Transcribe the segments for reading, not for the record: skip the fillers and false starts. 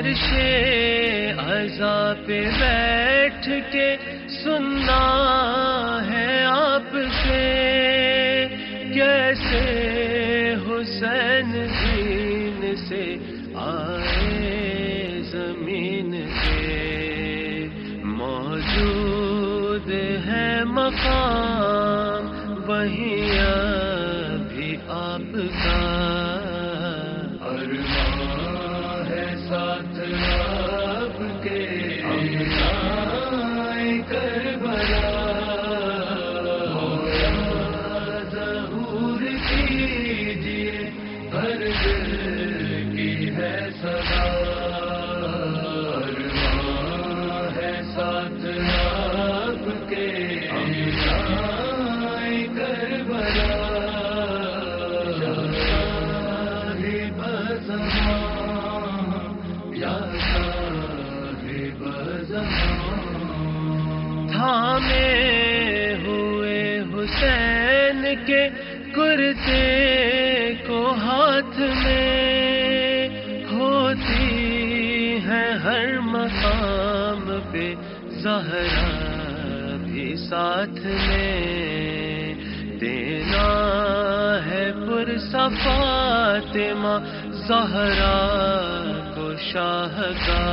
عرشِ عزا پہ بیٹھ کے سننا ہے آپ سے، کیسے حسین دین سے آئے زمین پہ، موجود ہے مقام وہیں ابھی آپ کا، ارمان ہے ساتھ آپ کے ہمسائے کربلا، ظہور کیجیے ہر دل کی ہے صدا، ارمان ہے ساتھ آپ کے ہمسائے کربلا، تھامے ہوئے حسین کے کرتے کو ہاتھ میں، ہوتی ہے ہر مقام پہ زہرا بھی ساتھ میں، دینا ہے پرسہ فاطمہ زہرا کو شاہ کا،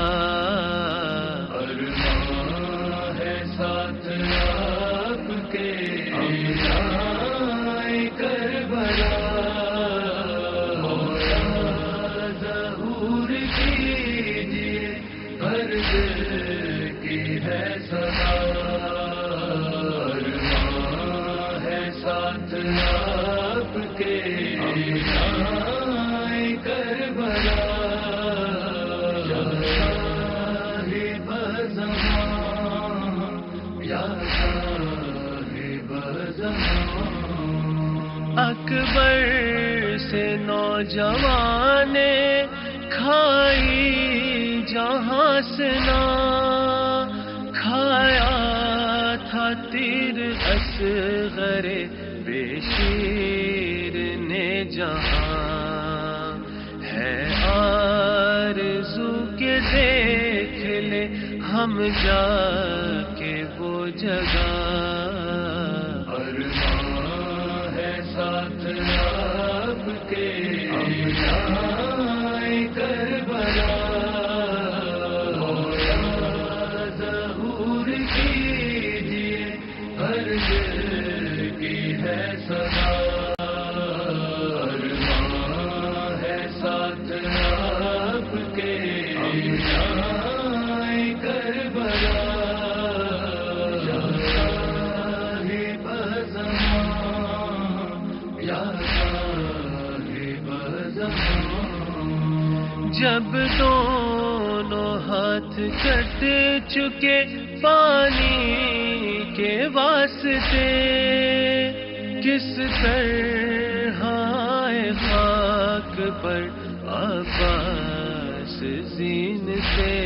ارمان ہے ساتھ آپ کے ہمسائے کربلا، ظہور کیجیے ہر دل کی ہے صدا، ارمان ہے ساتھ آپ کے ہمسائے کربلا، اکبر سے نوجوان کھائی جہاں سے نہ، کھایا تھا تیر اصغر بے شیر نے جہاں، ہے آرزو کے دیکھ لے ہم جا کے وہ جگہ، ارمان ہے ساتھ آپ کے ہمسائے کربلا، ظہور کیجیے ہر دل کی ہے صدا، ارمان ہے ساتھ آپ کے ہمسائے کربلا، جب دونوں ہاتھ کٹ چکے پانی کے واسطے، کس طرح آئے خاک پر عباس زین سے،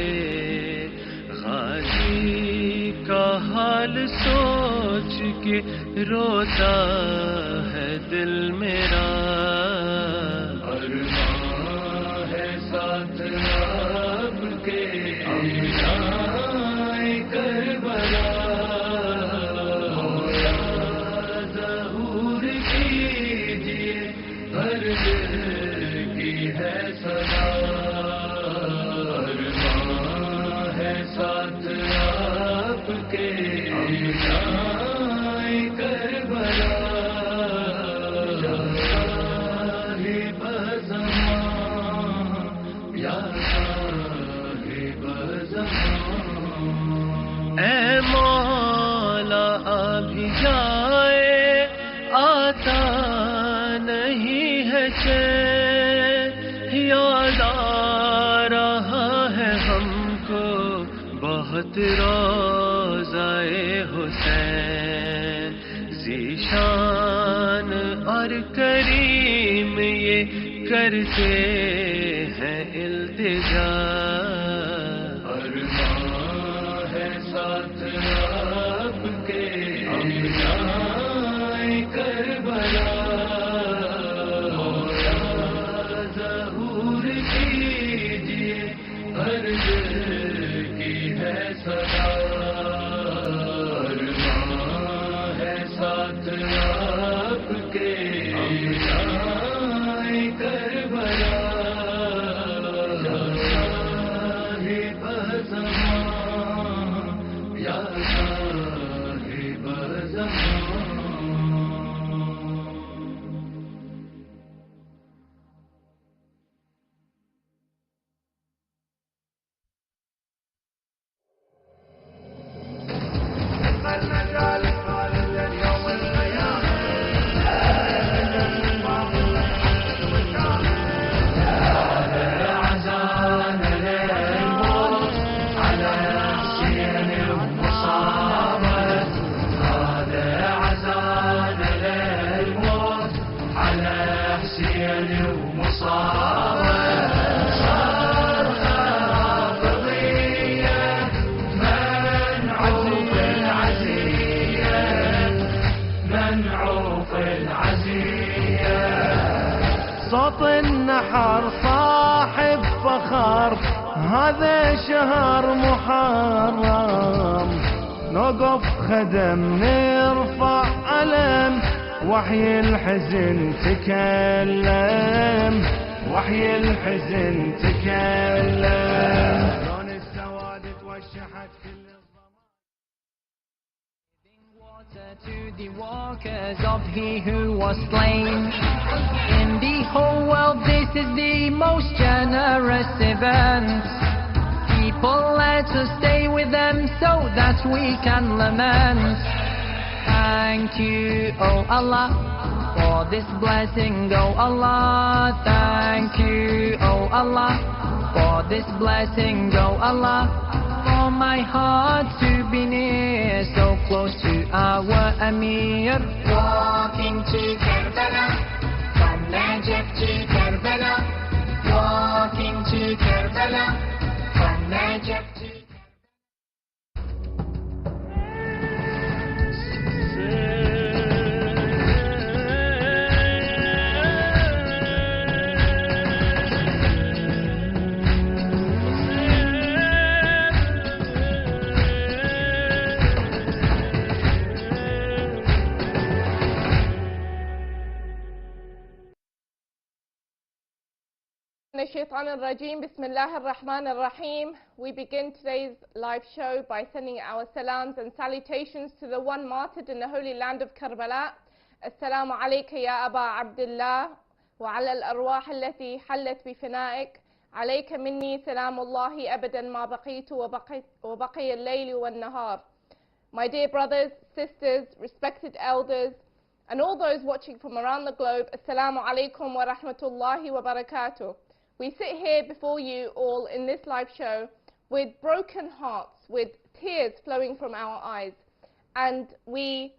غازی کا حال سوچ کے روتا ہے دل میرا، ارمان ہے ساتھ آپ کے ہمسائے کربلا، ظہور کیجیے ہر دل کی ہے صدا، ارمان ہے ساتھ آپ کے ہمسائے کربلا، اے مولا ابھی جائے آتا نہیں ہے چین، یاد آ رہا ہے ہم کو بہت روضۂ حسین، ذیشان اور کریم یہ کرتے ہیں التجا، ارمان ہے ساتھ آپ کے ہمسائے کربلا، ظہور کیجیے ہر صاحب زمان. صوت النحر صاحب فخر، هذا شهر محرم، نوقف خدم نرفع علم، وحي الحزن تكلم، وحي الحزن تكلم. لون السواد توشحت كل to the walkers of he who was slain. In the whole world this is the most generous event. People, let us stay with them so that we can lament. Thank you, oh Allah, for this blessing, oh Allah. Thank you, oh Allah, for this blessing, oh Allah. For my heart to be near, so close to our Amir. Walking to Karbala, from Najaf to Karbala. Walking to Karbala, from Najaf to الشيطان الرجيم. بسم الله الرحمن الرحيم. We begin today's live show by sending our salams and salutations to the one martyred in the holy land of Karbala. السلام عليك يا أبا عبد الله وعلى الأرواح التي حلت بفنائك. عليك مني سلام الله أبدا ما بقيت وبقي الليل والنهار. My dear brothers, sisters, respected elders, and all those watching from around the globe, Assalamu alaikum wa rahmatullahi wa barakatuh. We sit here before you all in this live show with broken hearts, with tears flowing from our eyes. And we've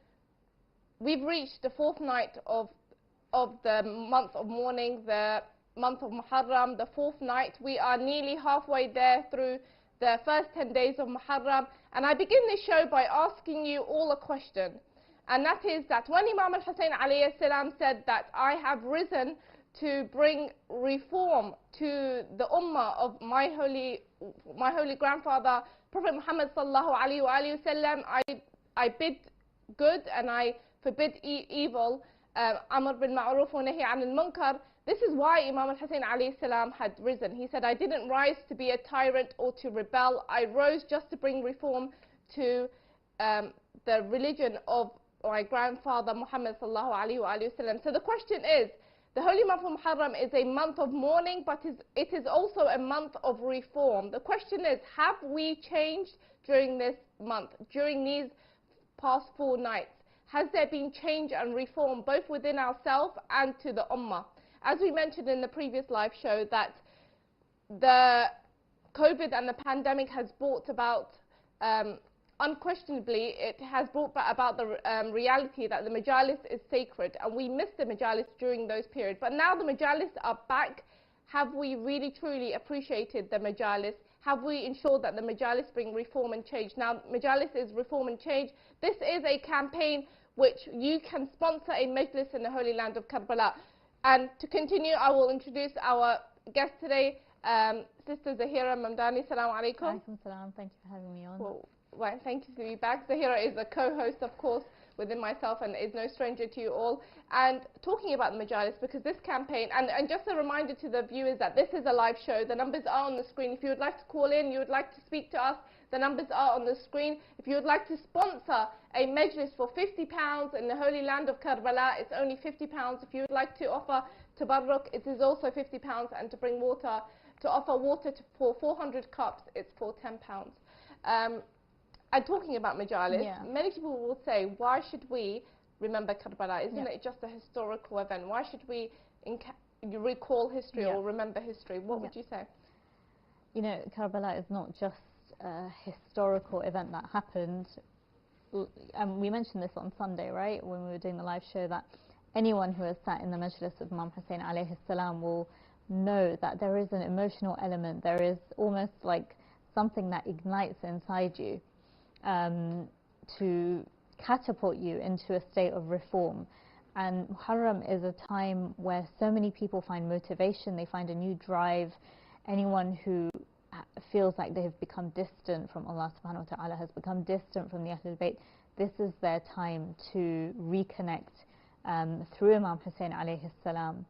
reached the fourth night of the month of mourning, the month of Muharram, the fourth night. We are nearly halfway there through the first 10 days of Muharram. And I begin this show by asking you all a question. And that is that when Imam Hussain alayhi salam said that I have risen to bring reform to the ummah of my holy grandfather, Prophet Muhammad sallallahu alaihi wasallam, I bid good and I forbid evil, Amr bil Ma'ruf wa Nahi anil Munkar. This is why Imam Hussain alayhi salam had risen. He said, I didn't rise to be a tyrant or to rebel. I rose just to bring reform to the religion of my grandfather Muhammad sallallahu alaihi wasallam. So the question is, the holy month of Muharram is a month of mourning, but it is also a month of reform. The question is, have we changed during this month, during these past 4 nights? Has there been change and reform both within ourselves and to the ummah? As we mentioned in the previous live show, that the COVID and the pandemic has brought about unquestionably, it has brought about the reality that the majalis is sacred, and we missed the majalis during those periods. But now the majalis are back. Have we really truly appreciated the majalis? Have we ensured that the majalis bring reform and change? Now, majalis is reform and change. This is a campaign which you can sponsor a majlis in the holy land of Karbala. And to continue, I will introduce our guest today, Sister Zahira Mamdani. Assalamu alaikum. Alaikum salam. Thank you for having me on. Well, thank you for being back. Zahira is a co-host, of course, within myself and is no stranger to you all. And talking about the majalis, because this campaign, and just a reminder to the viewers that this is a live show. The numbers are on the screen. If you would like to call in, you would like to speak to us, the numbers are on the screen. If you would like to sponsor a majlis for £50 in the holy land of Karbala, it's only £50. If you would like to offer tabarruk, it is also £50, and to bring water, to offer water for 400 cups, it's for £10. And talking about majalis, many people will say, why should we remember Karbala? Isn't it just a historical event? Why should we recall history or remember history? What would you say? You know, Karbala is not just a historical event that happened. We mentioned this on Sunday, right, when we were doing the live show, that anyone who has sat in the majlis of Imam Hussein alayhi salam will know that there is an emotional element. There is almost like something that ignites inside you to catapult you into a state of reform. And Muharram is a time where so many people find motivation, they find a new drive. Anyone who feels like they have become distant from Allah subhanahu wa ta'ala, has become distant from the Ahlul Bayt, this is their time to reconnect through Imam Hussein alayhi salam.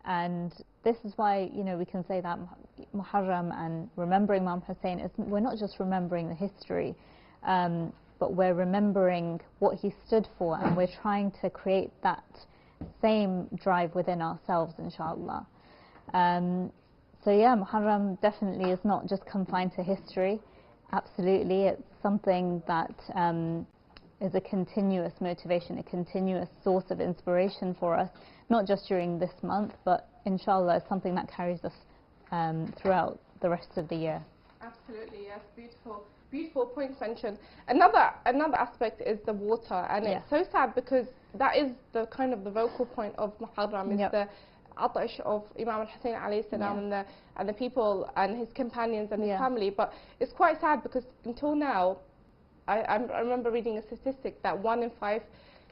And this is why, you know, we can say that Muharram and remembering Imam Hussein, we're not just remembering the history, but we're remembering what he stood for, and we're trying to create that same drive within ourselves, inshallah. So yeah, Muharram definitely is not just confined to history. Absolutely, it's something that is a continuous motivation, a continuous source of inspiration for us, not just during this month, but inshallah it's something that carries us throughout the rest of the year. Absolutely, yes, beautiful points mentioned. Another aspect is the water, and it's so sad because that is the kind of the vocal point of Muharram, is the atash of Imam Hussein alayhi salam and the people and his companions and his family. But it's quite sad because until now, I remember reading a statistic that 1 in 5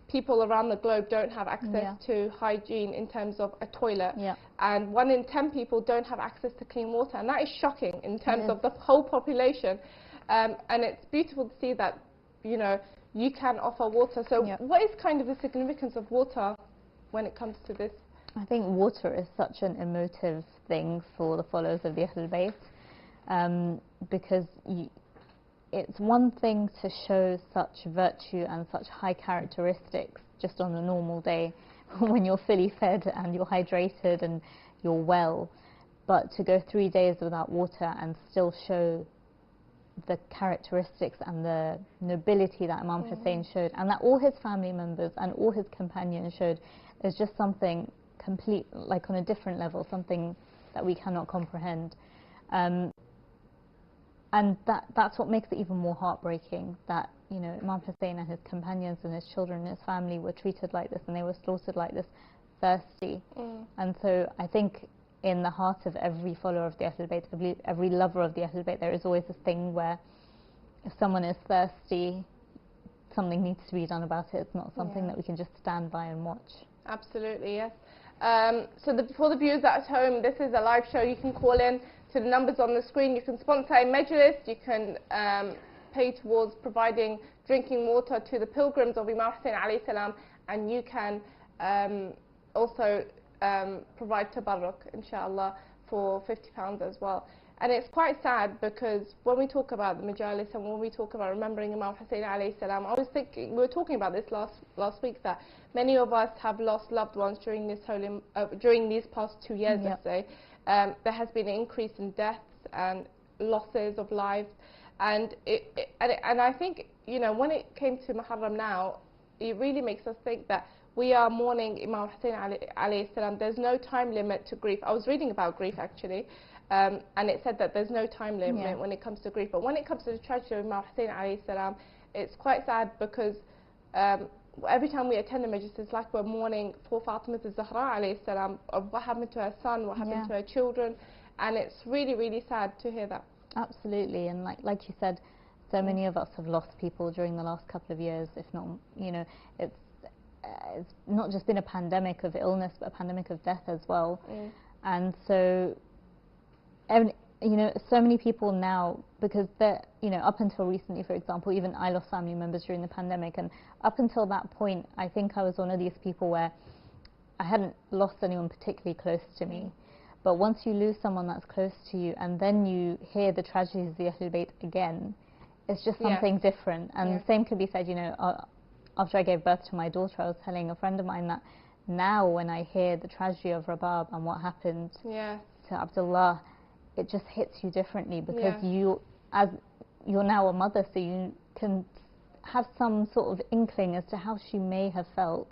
people around the globe don't have access to hygiene in terms of a toilet, and 1 in 10 people don't have access to clean water, and that is shocking in terms of the whole population. And it's beautiful to see that, you know, you can offer water. So what is kind of the significance of water when it comes to this? I think water is such an emotive thing for the followers of the Ahlul Bayt, because it's one thing to show such virtue and such high characteristics just on a normal day when you're fully fed and you're hydrated and you're well, but to go 3 days without water and still show the characteristics and the nobility that Imam Hussein showed, and that all his family members and all his companions showed, is just something complete, like on a different level, something that we cannot comprehend. And that's what makes it even more heartbreaking, that, you know, Imam Hussein and his companions and his children and his family were treated like this, and they were slaughtered like this, thirsty. And so I think in the heart of every follower of the Ahlul Bayt, every lover of the Ahlul Bayt, there is always this thing where if someone is thirsty, something needs to be done about it. It's not something that we can just stand by and watch. Absolutely, yes. So for the viewers at home, this is a live show. You can call in to the numbers on the screen. You can sponsor a majlis. You can pay towards providing drinking water to the pilgrims of Imam Hussein alayhi salam, and you can also provide tabarruk, inshallah, for £50 as well. And it's quite sad because when we talk about the majalis and when we talk about remembering Imam Hussein alayhi salam, I was thinking, we were talking about this last week, that many of us have lost loved ones during this during these past 2 years, let's say. There has been an increase in deaths and losses of lives, and I think, you know, when it came to Muharram now, it really makes us think that we are mourning Imam Hussein alayhi salam. There's no time limit to grief. I was reading about grief actually, and it said that there's no time limit when it comes to grief. But when it comes to the tragedy of Imam Hussein alayhi salam, it's quite sad because every time we attend the majlis, it's like we're mourning for Fatima al-Zahra alayhi salam, of what happened to her son, what happened to her children, and it's really, really sad to hear that. Absolutely, and like you said, so many of us have lost people during the last couple of years, if not, you know, it's not just been a pandemic of illness, but a pandemic of death as well. And so you know, so many people now, because they're, you know, up until recently, for example, even I lost family members during the pandemic, and up until that point, I think I was one of these people where I hadn't lost anyone particularly close to me. But once you lose someone that's close to you, and then you hear the tragedies of the Ahlul Bayt again, it's just something different. And the same could be said, you know, after I gave birth to my daughter, I was telling a friend of mine that now when I hear the tragedy of Rabab and what happened to Abdullah, it just hits you differently, because you're now a mother, so you can have some sort of inkling as to how she may have felt.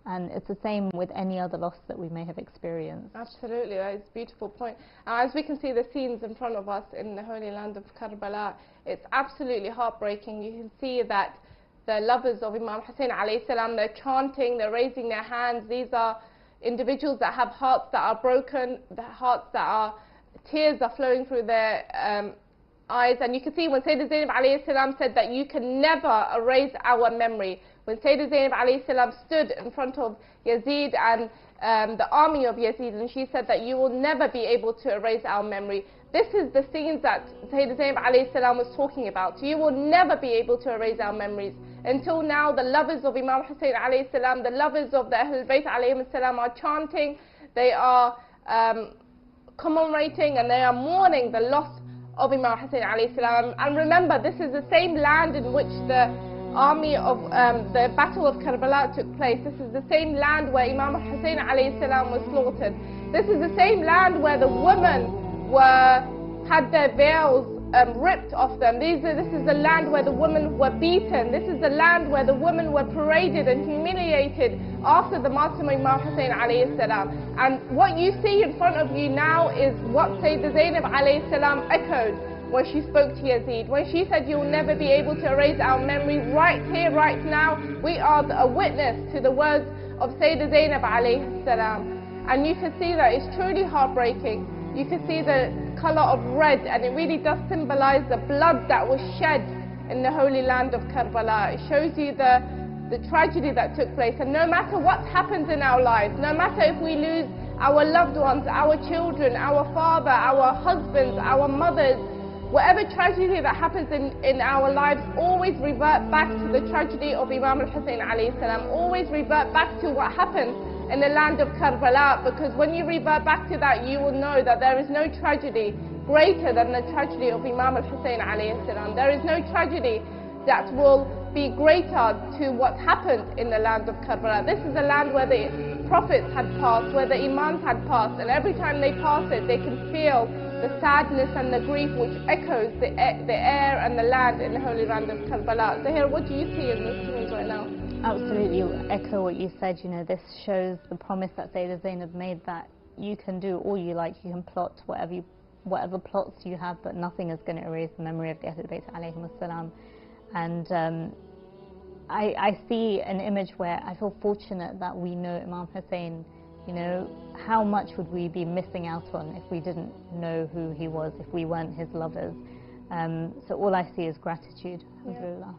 And it's the same with any other loss that we may have experienced. Absolutely, that is a beautiful point. As we can see the scenes in front of us in the holy land of Karbala, it's absolutely heartbreaking. You can see that the lovers of Imam Hussein alayhi salam, they're chanting, they're raising their hands. These are individuals that have hearts that are broken, the hearts that are, tears are flowing through their eyes. And you can see when Sayyidah Zainab alayhi salam said that you can never erase our memory. When Sayyidah Zainab alayhi salam stood in front of Yazid and the army of Yazid, and she said that you will never be able to erase our memory. This is the scenes that Sayyidah Zainab alayhi salam was talking about. You will never be able to erase our memories. Until now, the lovers of Imam Hussein alayhi salam, the lovers of the Ahlul Bayt alayhim salam are chanting, they are commemorating, and they are mourning the loss of Imam Hussein alayhi salam. And remember, this is the same land in which the army of the Battle of Karbala took place. This is the same land where Imam Hussein alayhi salam was slaughtered. This is the same land where the women had their veils ripped off them. This is the land where the women were beaten. This is the land where the women were paraded and humiliated after the martyrdom of Imam Hussein alayhi salam. And what you see in front of you now is what Sayyidah Zainab alayhi salam echoed when she spoke to Yazid, when she said, "You will never be able to erase our memory." Right here, right now, we are a witness to the words of Sayyidah Zainab alayhi salam. And you can see that it's truly heartbreaking. You can see the colour of red, and it really does symbolise the blood that was shed in the holy land of Karbala. It shows you the tragedy that took place. And no matter what happens in our lives, no matter if we lose our loved ones, our children, our father, our husbands, our mothers, whatever tragedy that happens in our lives, always revert back to the tragedy of Imam Hussein alayhi salam. Always revert back to what happened in the land of Karbala, because when you revert back to that, you will know that there is no tragedy greater than the tragedy of Imam Hussein alayhi salam. There is no tragedy that will be greater to what happened in the land of Karbala. This is a land where the prophets had passed, where the imams had passed, and every time they pass it, they can feel the sadness and the grief which echoes the air and the land in the holy land of Karbala. So here, what do you see in the scenes right now? Absolutely, you echo what you said. You know, this shows the promise that Sayyidah Zainab made, that you can do all you like, you can plot whatever plots you have, but nothing is going to erase the memory of the Ahlul Bayt alayhim salam. And I see an image where I feel fortunate that we know Imam Hussein. You know, how much would we be missing out on if we didn't know who he was, if we weren't his lovers? So all I see is gratitude. Alhamdulillah.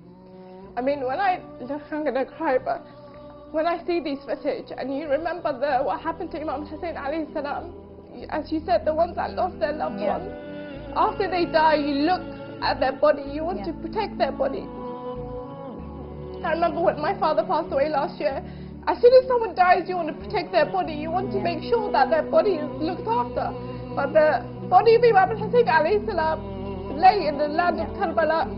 I mean, when I'm going to cry, but when I see these footage and you remember what happened to Imam Hussein alayhi salam, as you said, the ones that lost their loved ones, after they die, you look at their body, you want to protect their body. I remember when my father passed away last year, as soon as someone dies, you want to protect their body, you want to make sure that their body is looked after. But the body of Imam Hussein alayhi salam lay in the land of Karbala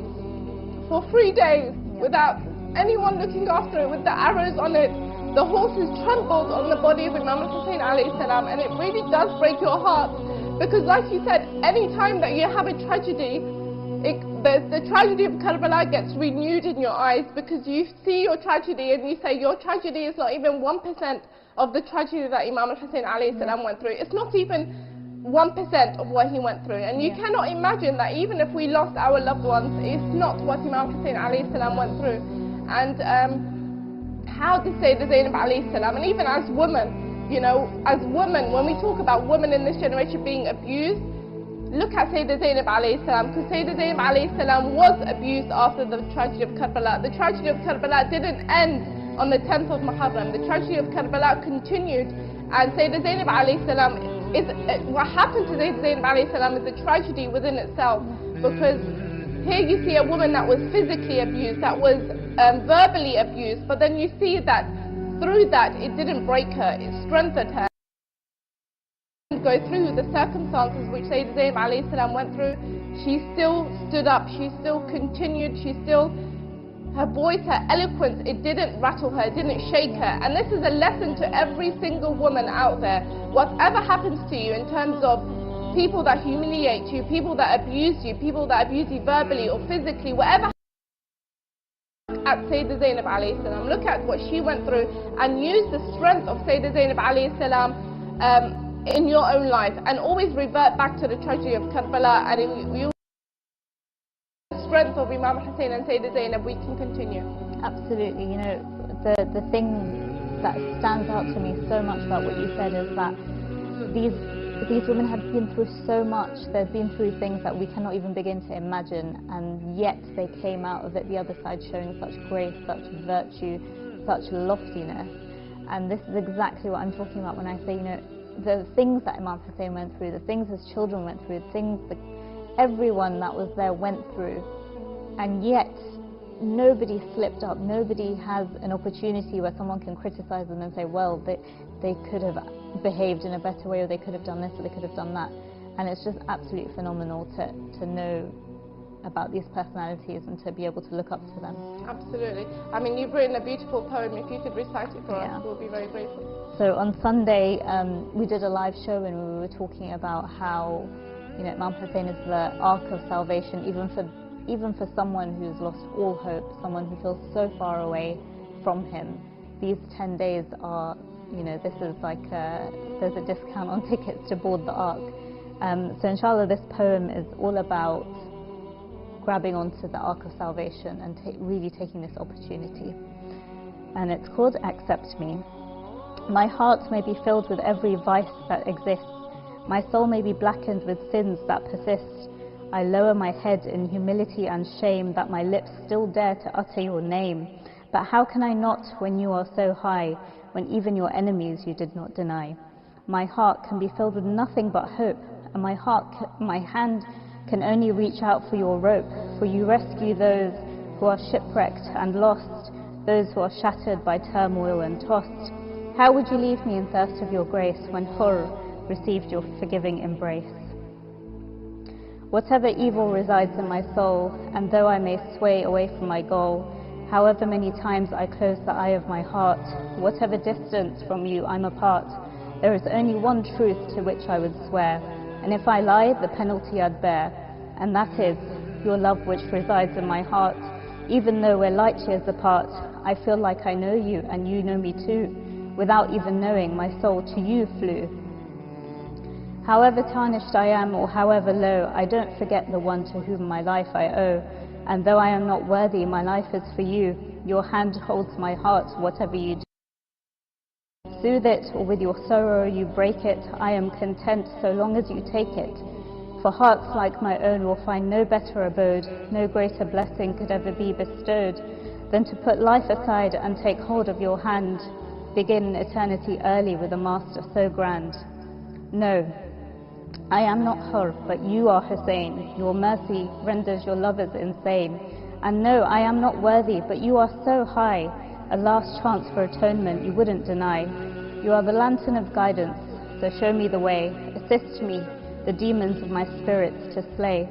for 3 days without anyone looking after it, with the arrows on it. The horses trampled on the body of Imam Hussein alayhi salam, and it really does break your heart, because like you said, any time that you have a tragedy, the tragedy of Karbala gets renewed in your eyes, because you see your tragedy and you say your tragedy is not even 1% of the tragedy that Imam Hussein alayhi salam went through. It's not even 1% of what he went through, and you cannot imagine that even if we lost our loved ones, it's not what Imam Hussein alayhi salam went through. And how to say the Zainab alayhi salam, and even as women, you know, as women, when we talk about women in this generation being abused, look at Sayyidah Zainab alayhi salam, because Sayyidah Zainab alayhi salam was abused after the tragedy of Karbala. The tragedy of Karbala didn't end on the 10th of Muharram. The tragedy of Karbala continued, and Sayyidah Zainab alayhi salam what happened to Zainab alayhi salam is a tragedy within itself, because here you see a woman that was physically abused, that was verbally abused, but then you see that through that it didn't break her, it strengthened her. Go through the circumstances which Zainab alayhi salam went through, she still stood up, she still continued, her voice, her eloquence, it didn't rattle her, it didn't shake her. And this is a lesson to every single woman out there. Whatever happens to you in terms of people that humiliate you, people that abuse you verbally or physically, whatever, at Sayyidah Zainab alayhi salam, look at what she went through and use the strength of Sayyidah Zainab alayhi salam in your own life, and always revert back to the tragedy of Karbala, and you strength of Imam Hussain and Sayyidah Zainab, we can continue. Absolutely. You know, the thing that stands out to me so much about what you said is that these women have been through so much. They've been through things that we cannot even begin to imagine, and yet they came out of it the other side showing such grace, such virtue, such loftiness. And this is exactly what I'm talking about when I say, you know, the things that Imam Hussain went through, the things his children went through, the things that everyone that was there went through, and yet nobody slipped up. Nobody has an opportunity where someone can criticize them and say, well, they could have behaved in a better way, or they could have done this, or they could have done that. And it's just absolutely phenomenal to know about these personalities and to be able to look up to them. Absolutely. I mean, you've written a beautiful poem. If you could recite it for us, we'll be very grateful. So on Sunday, we did a live show and we were talking about how, you know, Imam Hussein is the ark of salvation, even for someone who's lost all hope, someone who feels so far away from him. These 10 days are, you know, this is like there's a discount on tickets to board the ark. So inshallah, this poem is all about grabbing onto the ark of salvation and really taking this opportunity. And it's called Accept Me. My heart may be filled with every vice that exists. My soul may be blackened with sins that persist. I lower my head in humility and shame that my lips still dare to utter your name. But how can I not when you are so high, when even your enemies you did not deny? My heart can be filled with nothing but hope, and my hand can only reach out for your rope, for you rescue those who are shipwrecked and lost, those who are shattered by turmoil and tossed. How would you leave me in thirst of your grace when Hur received your forgiving embrace? Whatever evil resides in my soul, and though I may sway away from my goal, however many times I close the eye of my heart, whatever distance from you I'm apart, there is only one truth to which I would swear, and if I lie, the penalty I'd bear, and that is your love which resides in my heart. Even though we're light years apart, I feel like I know you and you know me too. Without even knowing, my soul to you flew. However tarnished I am or however low, I don't forget the one to whom my life I owe. And though I am not worthy, my life is for you. Your hand holds my heart, whatever you do. Soothe it, or with your sorrow you break it. I am content so long as you take it. For hearts like my own will find no better abode, no greater blessing could ever be bestowed than to put life aside and take hold of your hand, begin eternity early with a master so grand. No, I am not Hur, but you are Hussain. Your mercy renders your lovers insane. And no, I am not worthy, but you are so high, a last chance for atonement you wouldn't deny. You are the lantern of guidance, so show me the way, assist me, the demons of my spirits to slay.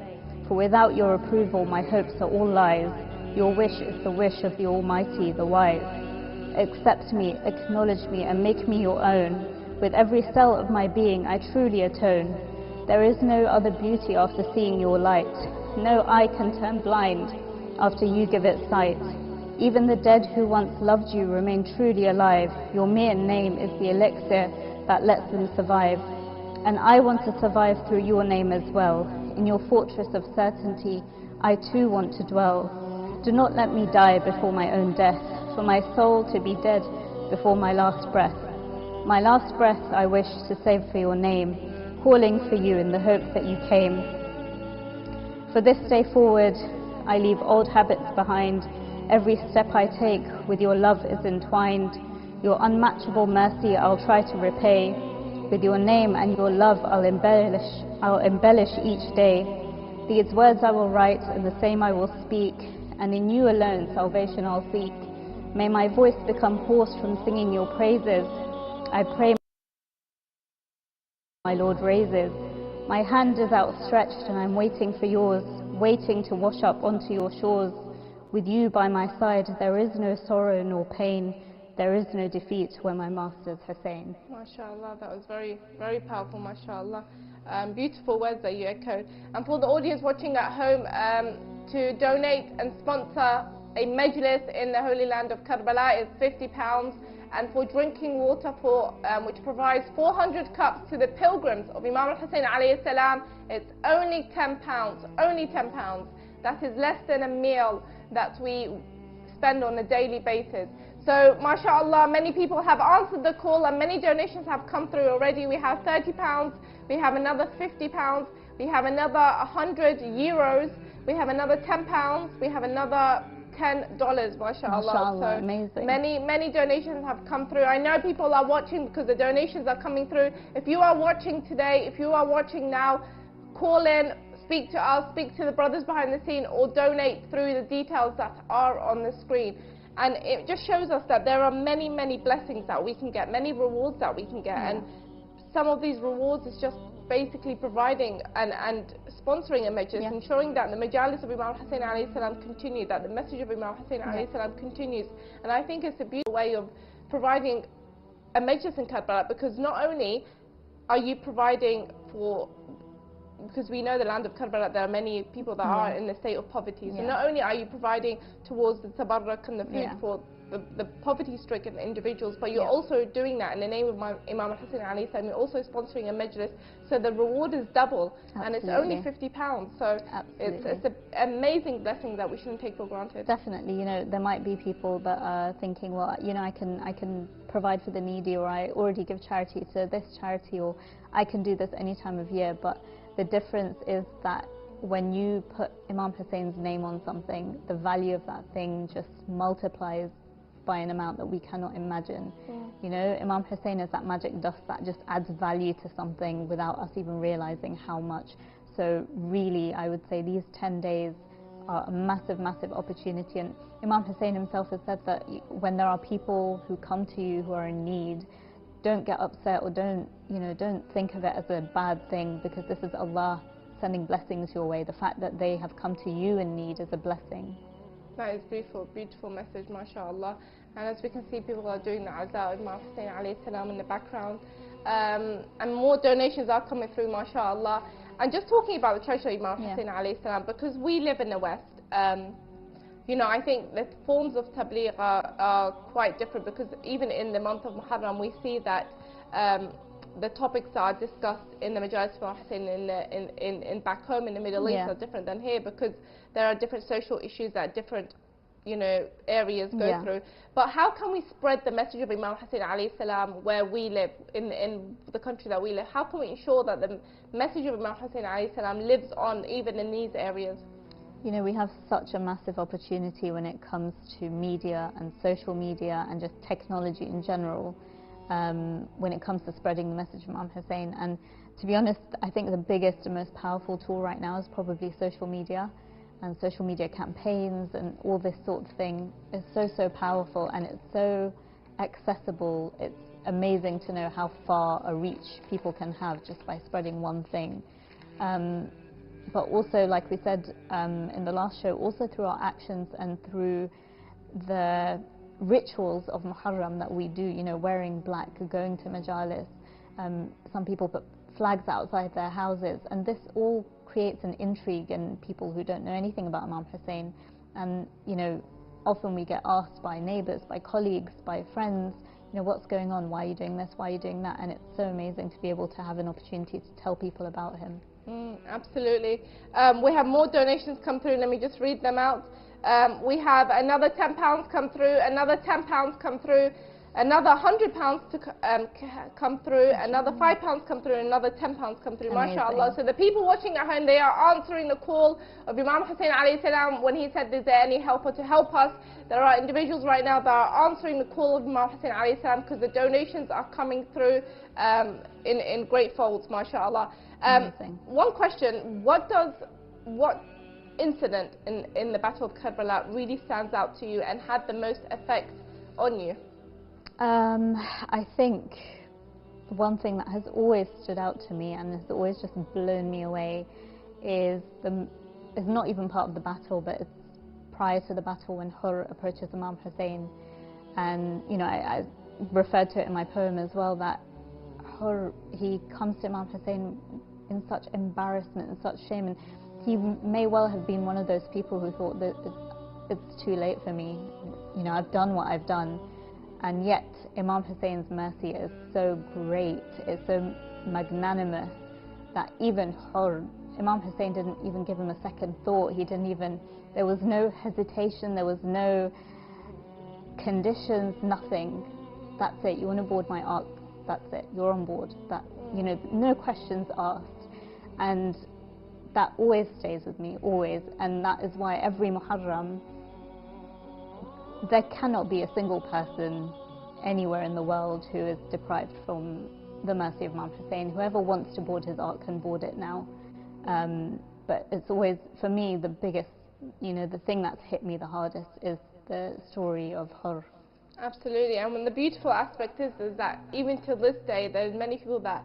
For without your approval my hopes are all lies. Your wish is the wish of the Almighty, the Wise. Accept me, acknowledge me, and make me your own. With every cell of my being I truly atone. There is no other beauty after seeing your light. No eye can turn blind after you give it sight. Even the dead who once loved you remain truly alive. Your mere name is the elixir that lets them survive. And I want to survive through your name as well. In your fortress of certainty, I too want to dwell. Do not let me die before my own death, for my soul to be dead before my last breath. My last breath I wish to save for your name, calling for you in the hope that you came. For this day forward, I leave old habits behind. Every step I take with your love is entwined. Your unmatchable mercy I'll try to repay. With your name and your love I'll embellish each day. These words I will write and the same I will speak, and in you alone salvation I'll seek. May my voice become hoarse from singing your praises. I pray my Lord raises. My hand is outstretched and I'm waiting for yours, waiting to wash up onto your shores. With you by my side there is no sorrow nor pain, there is no defeat where my master's Hussain. MashaAllah, that was very, very powerful, MashaAllah. Beautiful words that you echoed. And for the audience watching at home, to donate and sponsor a majlis in the Holy Land of Karbala is £50. And for drinking water, which provides 400 cups to the pilgrims of Imam Hussein alayhi salam, it's only £10. Only £10. That is less than a meal that we spend on a daily basis. So, mashallah, many people have answered the call and many donations have come through already. We have £30, we have another £50, we have another €100, we have another £10, we have another $10, mashallah. So amazing. Many donations have come through. I know people are watching because the donations are coming through. If you are watching today, if you are watching now, call in, speak to us, speak to the brothers behind the scene, or donate through the details that are on the screen. And it just shows us that there are many blessings that we can get, many rewards that we can get. And some of these rewards is just basically providing and sponsoring a majlis, ensuring that the majalis of Imam Hussein alayhi salam continue, that the message of Imam Hussein alayhi salam continues. And I think it's a beautiful way of providing a majlis in Karbala, because not only are you providing for, because we know the land of Karbala, there are many people that are in the state of poverty. So not only are you providing towards the tabarruk and the food for the poverty-stricken individuals, but you're also doing that in the name of Imam Hussein alayhi salam. You're also sponsoring a majlis, so the reward is double, and it's only £50. So it's an amazing blessing that we shouldn't take for granted. Definitely, you know, there might be people that are thinking, well, you know, I can provide for the needy, or I already give charity to this charity, or I can do this any time of year. But the difference is that when you put Imam Hussein's name on something, the value of that thing just multiplies by an amount that we cannot imagine. You know, Imam Hussein is that magic dust that just adds value to something without us even realizing how much. So really, I would say these 10 days are a massive opportunity. And Imam Hussein himself has said that when there are people who come to you who are in need, don't get upset, or don't think of it as a bad thing, because this is Allah sending blessings your way. The fact that they have come to you in need is a blessing. That is beautiful, beautiful message, mashallah. And as we can see, people are doing the azah of Imam Hussein alayhi salam in the background. And more donations are coming through, mashallah. And just talking about the treasure of Imam Hussein alayhi salam, because we live in the West, you know, I think the forms of tabligh are quite different, because even in the month of Muharram, we see that the topics that are discussed in the Majalis of Imam Hussein in back home in the Middle East are different than here, because there are different social issues that different, you know, areas go through. But how can we spread the message of Imam Hussein alayhi salam where we live, in the country that we live? How can we ensure that the message of Imam Hussein alayhi salam lives on even in these areas? You know, we have such a massive opportunity when it comes to media and social media and just technology in general, when it comes to spreading the message of Imam Hussein. And to be honest, I think the biggest and most powerful tool right now is probably social media, and social media campaigns and all this sort of thing is so powerful, and it's so accessible. It's amazing to know how far a reach people can have just by spreading one thing. But also, like we said in the last show, also through our actions and through the rituals of Muharram that we do, you know, wearing black, going to majalis. Some people put flags outside their houses, and this all creates an intrigue in people who don't know anything about Imam Hussein. And, you know, often we get asked by neighbors, by colleagues, by friends, you know, what's going on, why are you doing this, why are you doing that? And it's so amazing to be able to have an opportunity to tell people about him. Absolutely. We have more donations come through. Let me just read them out. We have another £10 come through, another £10 come through. another £100 to come through, another £5 come through, another £10 come through. Amazing. MashaAllah. So the people watching at home, they are answering the call of Imam Hussein alayhi salam when he said, is there any helper to help us? There are individuals right now that are answering the call of Imam Hussein alayhi salam because the donations are coming through in great folds, MashaAllah. Amazing. One question, what incident in the Battle of Karbala really stands out to you and had the most effect on you? I think one thing that has always stood out to me and has always just blown me away is not even part of the battle, but it's prior to the battle when Hur approaches Imam Hussein. And you know, I referred to it in my poem as well, that Hur, he comes to Imam Hussein in such embarrassment and such shame, and he may well have been one of those people who thought that it's too late for me, you know, I've done what I've done. And yet Imam Hussein's mercy is so great, it's so magnanimous, that even Imam Hussein didn't even give him a second thought. He didn't even, there was no hesitation, there was no conditions, nothing. That's it, you want to board my ark, that's it, you're on board. That, you know, no questions asked. And that always stays with me, always. And that is why every Muharram, there cannot be a single person anywhere in the world who is deprived from the mercy of Imam Hussein. Whoever wants to board his ark can board it now. But it's always, for me, the biggest, you know, the thing that's hit me the hardest is the story of Hur. Absolutely, and the beautiful aspect is that even till this day, there's many people that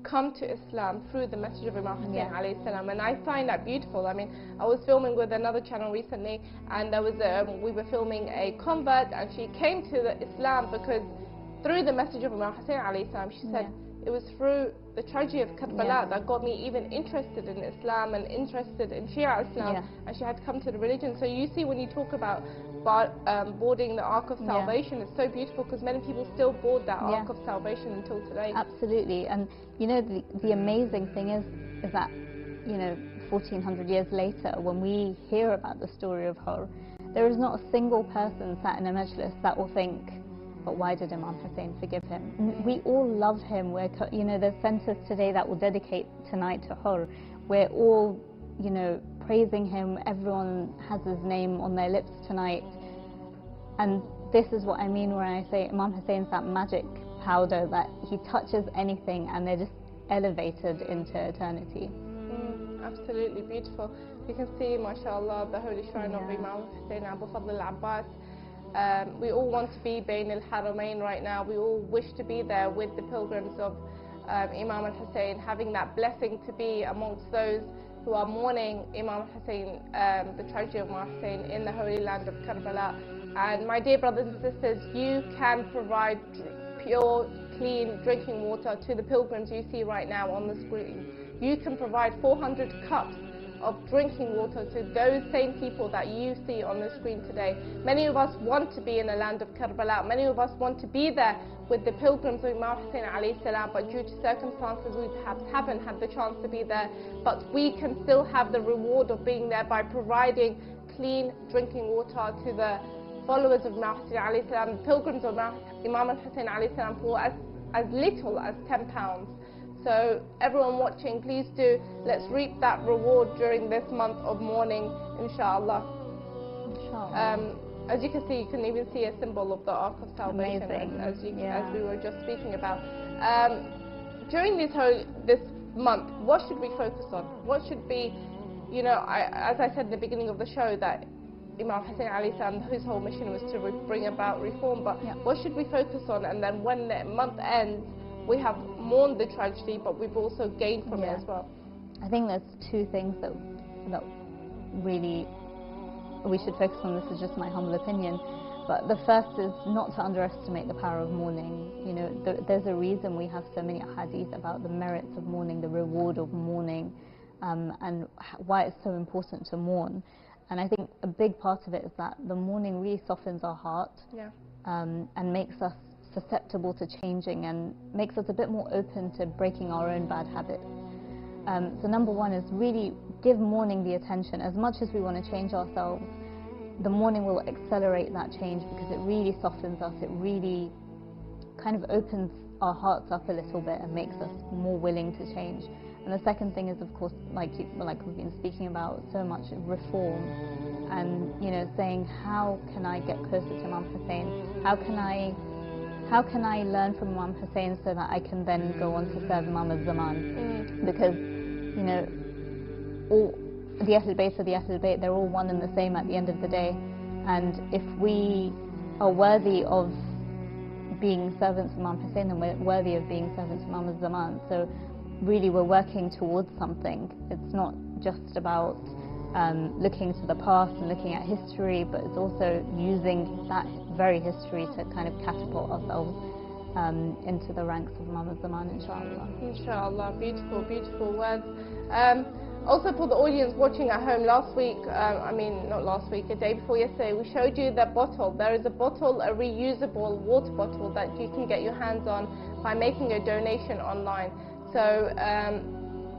come to Islam through the message of Imam Hussein alayhi salam, and I find that beautiful. I mean, I was filming with another channel recently, and there was we were filming a convert, and she came to Islam because through the message of Imam Hussein alayhi salam, she said it was through the tragedy of Karbala that got me even interested in Islam and interested in Shia Islam, and she had to come to the religion. So you see, when you talk about boarding the Ark of Salvation, it's so beautiful because many people still board that Ark of Salvation until today. Absolutely. And you know, the amazing thing is that, you know, 1400 years later, when we hear about the story of Hur, there is not a single person sat in a majlis that will think, but why did Imam Hussein forgive him? We all love him. You know, there's centers today that will dedicate tonight to Hur. We're all, you know, praising him. Everyone has his name on their lips tonight. And this is what I mean when I say Imam Hussein's that magic powder that he touches anything and they're just elevated into eternity. Absolutely beautiful. You can see, mashallah, the holy shrine of Imam Hussein Abu Fadl al-Abbas. We all want to be Bain al-Haramain right now. We all wish to be there with the pilgrims of Imam al-Hussein, having that blessing to be amongst those who are mourning Imam Hussein, the tragedy of Imam Hussein in the holy land of Karbala. And my dear brothers and sisters, you can provide pure, clean drinking water to the pilgrims you see right now on the screen. You can provide 400 cups of drinking water to those same people that you see on the screen today. Many of us want to be in the land of Karbala. Many of us want to be there with the pilgrims of Imam Hussein alayhi salam, but due to circumstances we perhaps haven't had the chance to be there. But we can still have the reward of being there by providing clean drinking water to the followers of Imam Hussein alayhi salam, the pilgrims of Imam Hussein alayhi salam, for as little as £10. So everyone watching, please do, let's reap that reward during this month of mourning, inshallah. As you can see, you can even see a symbol of the Ark of Salvation, as we were just speaking about. During this month, what should we focus on? What should be, you know, as I said in the beginning of the show, that Imam Hussein alayhi salam, whose whole mission was to bring about reform, but what should we focus on? And then when the month ends, we have mourned the tragedy, but we've also gained from it as well. I think there's two things that really we should focus on. This is just my humble opinion, but the first is not to underestimate the power of mourning. You know, there's a reason we have so many hadith about the merits of mourning, the reward of mourning, and why it's so important to mourn. And I think a big part of it is that the mourning really softens our heart, and makes us susceptible to changing and makes us a bit more open to breaking our own bad habits. So number one is really give mourning the attention. As much as we want to change ourselves, the mourning will accelerate that change because it really softens us, it really kind of opens our hearts up a little bit and makes us more willing to change. And the second thing is, of course, like we've been speaking about so much, reform, and saying, how can I get closer to Imam Hussein? How can I learn from Imam Hussein so that I can then go on to serve Imam al-Zaman? Because all the Ahlul Bayt are the Ahlul Bayt, they're all one and the same at the end of the day. And if we are worthy of being servants of Imam Hussein, then we're worthy of being servants of Imam al-Zaman. So really we're working towards something. It's not just about looking to the past and looking at history, but it's also using that very history to kind of catapult ourselves into the ranks of Imam al-Zaman, inshallah. Inshallah, beautiful, beautiful words. Also for the audience watching at home, last week, not last week, a day before yesterday, we showed you the bottle. There is a bottle, a reusable water bottle that you can get your hands on by making a donation online. So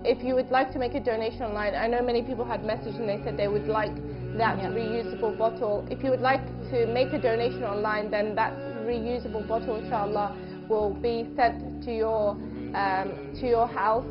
if you would like to make a donation online, I know many people had messaged and they said they would like that reusable bottle. If you would like to make a donation online, then that reusable bottle, inshallah, will be sent to your house.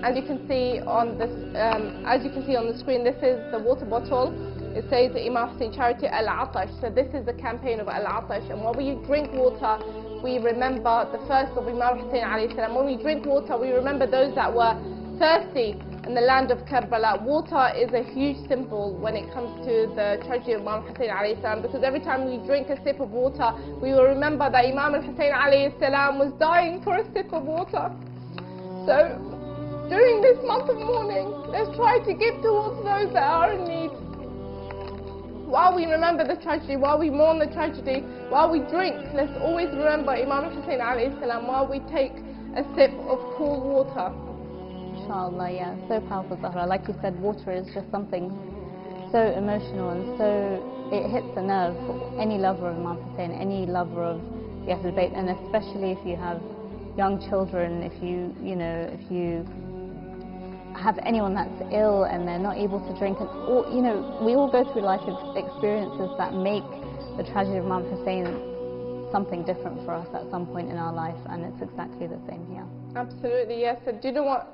As you can see on this, on the screen, this is the water bottle. It says Imam Hussein Charity Al-Atash. So this is the campaign of Al-Atash. And when we drink water, we remember the first of Imam Hussein alayhi salam. When we drink water, we remember those that were thirsty in the land of Karbala. Water is a huge symbol when it comes to the tragedy of Imam Hussein alayhi salam, because every time we drink a sip of water, we will remember that Imam Hussein alayhi salam was dying for a sip of water. So during this month of mourning, let's try to give towards those that are in need. While we remember the tragedy, while we mourn the tragedy, while we drink, let's always remember Imam Hussein alayhi salam while we take a sip of cool water. Inshallah, yeah, so powerful, Zahra. Like you said, water is just something so emotional, and so it hits a nerve for any lover of Imam Hussein, any lover of the Ahlul Bayt, and especially if you have young children, if you have anyone that's ill and they're not able to drink, and we all go through life experiences that make the tragedy of Imam Hussein something different for us at some point in our life, and it's exactly the same here. Absolutely, yes. And do you know what?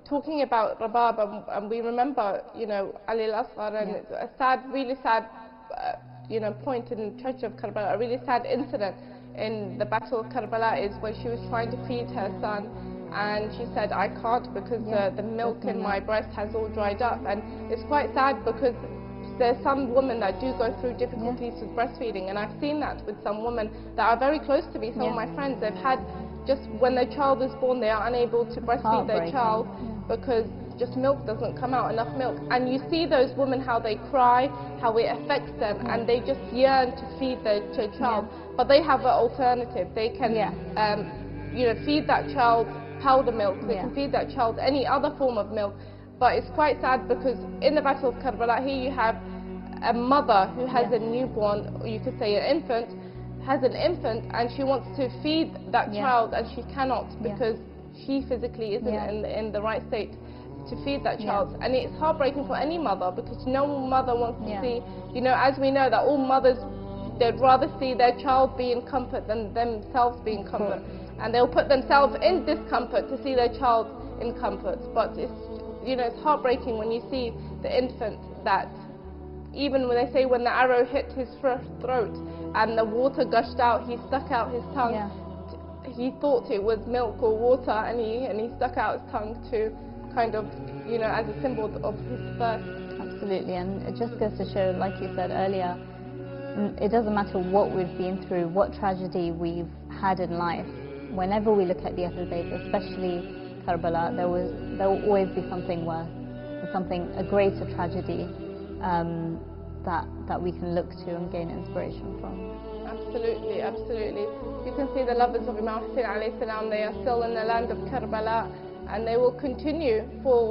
Talking about Rabab, and we remember, Ali al-Asghar, and it's a sad, really sad, point in the tragedy of Karbala. A really sad incident in the Battle of Karbala is when she was trying to feed her son, and she said, I can't because the milk in my breast has all dried up. And it's quite sad because there's some women that do go through difficulties with breastfeeding, and I've seen that with some women that are very close to me. Some of my friends, they've had, just when their child is born, they are unable to breastfeed their child because just milk doesn't come out, enough milk. And you see those women, how they cry, how it affects them, and they just yearn to feed their child. But they have an alternative. They can feed that child powder milk, they can feed that child any other form of milk. But it's quite sad because in the Battle of Karbala, here you have a mother who has a newborn, or you could say an infant, and she wants to feed that child, and she cannot because she physically isn't in the right state to feed that child. And it's heartbreaking for any mother, because no mother wants to see, as we know that all mothers, they'd rather see their child be in comfort than themselves be in comfort. And they'll put themselves in discomfort to see their child in comfort. But it's, it's heartbreaking when you see the infant that, even when they say when the arrow hit his throat and the water gushed out, he stuck out his tongue. He thought it was milk or water, and he stuck out his tongue to kind of, as a symbol of his thirst. Absolutely, and it just goes to show, like you said earlier, it doesn't matter what we've been through, what tragedy we've had in life. Whenever we look at the Ahlul Bayt, especially Karbala, there will always be something worse, a greater tragedy that we can look to and gain inspiration from. Absolutely, absolutely. You can see the lovers of Imam Hussein alayhi salam, they are still in the land of Karbala, and they will continue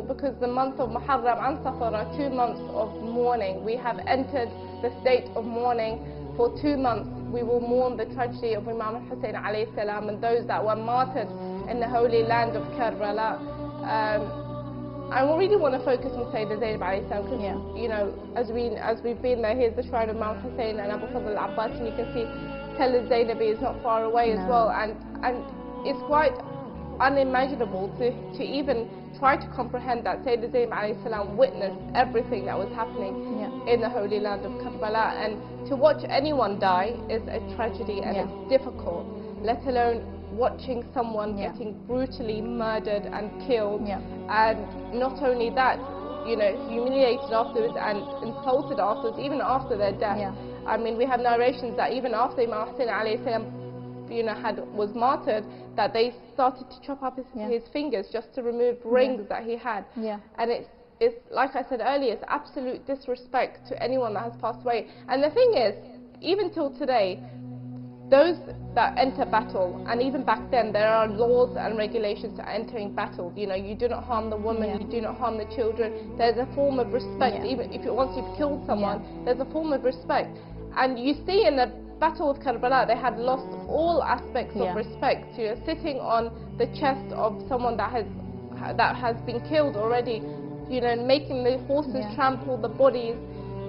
because the month of Muharram and Safar are 2 months of mourning. We have entered the state of mourning for 2 months. We will mourn the tragedy of Imam Hussein alayhi salam and those that were martyred in the holy land of Karbala. I really want to focus on Sayyidah Zainab alayhi salam because, as we've been there, here's the shrine of Imam Hussein and Abu Fadl al-Abbas, and you can see Tel Zainabi is not far away as well, and it's quite unimaginable to even try to comprehend that Sayyidina Zainab alayhi salam witnessed everything that was happening in the holy land of Karbala, and to watch anyone die is a tragedy and it's difficult, let alone watching someone getting brutally murdered and killed, and not only that, you know, humiliated afterwards and insulted afterwards, even after their death. I mean, we have narrations that even after Imam Hussein alayhi salam, you know, was martyred, that they started to chop up his fingers just to remove rings that he had. And it's like I said earlier, it's absolute disrespect to anyone that has passed away. And the thing is, even till today, those that enter battle, and even back then, there are laws and regulations to entering battle. You know, you do not harm the woman, you do not harm the children. There's a form of respect, even if once you've killed someone, there's a form of respect. And you see in the Battle of Karbala, they had lost all aspects of respect. You know, sitting on the chest of someone that has been killed already, you know, making the horses trample the bodies.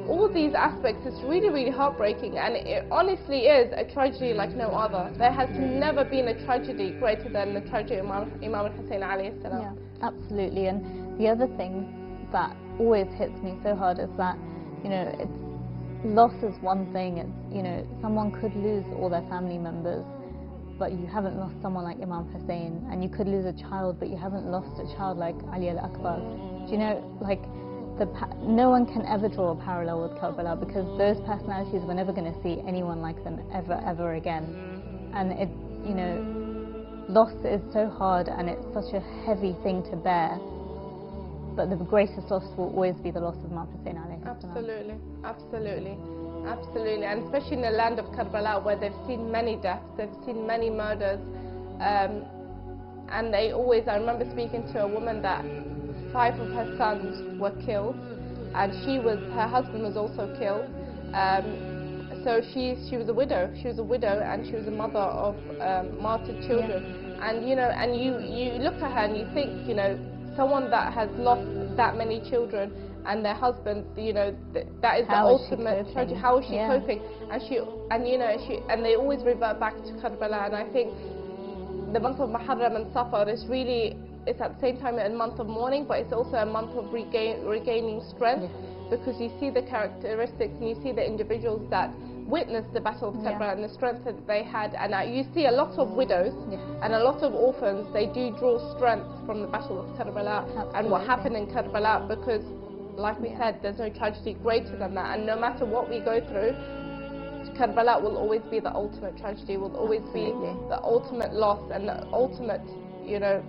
All these aspects is really, really heartbreaking, and it honestly is a tragedy like no other. There has never been a tragedy greater than the tragedy of Imam Hussein alayhi salam. Absolutely. And the other thing that always hits me so hard is that, you know, loss is one thing. It's, you know, someone could lose all their family members, but you haven't lost someone like Imam Hussein, and you could lose a child, but you haven't lost a child like Ali al-Akbar. Do you know, like, no one can ever draw a parallel with Karbala, because those personalities, we're never going to see anyone like them ever again. And it, you know, loss is so hard, and it's such a heavy thing to bear. But the greatest loss will always be the loss of Imam Hussein alayhi salam. Absolutely, absolutely, absolutely. And especially in the land of Karbala, where they've seen many deaths, they've seen many murders, and they always, I remember speaking to a woman that 5 of her sons were killed, and her husband was also killed. So she was a widow. She was a widow, and she was a mother of martyred children. And you know, and you look at her and you think, you know, someone that has lost that many children and their husband, you know, that is the ultimate tragedy. How is she coping? And they always revert back to Karbala. And I think the month of Muharram and Safar is really, it's at the same time a month of mourning, but it's also a month of regaining strength, because you see the characteristics and you see the individuals that witnessed the Battle of Karbala and the strength that they had. And you see a lot of widows and a lot of orphans. They do draw strength from the Battle of Karbala and what happened in Karbala, because like we said, there's no tragedy greater than that. And no matter what we go through, Karbala will always be the ultimate tragedy, will always be the ultimate loss, and the ultimate, you know,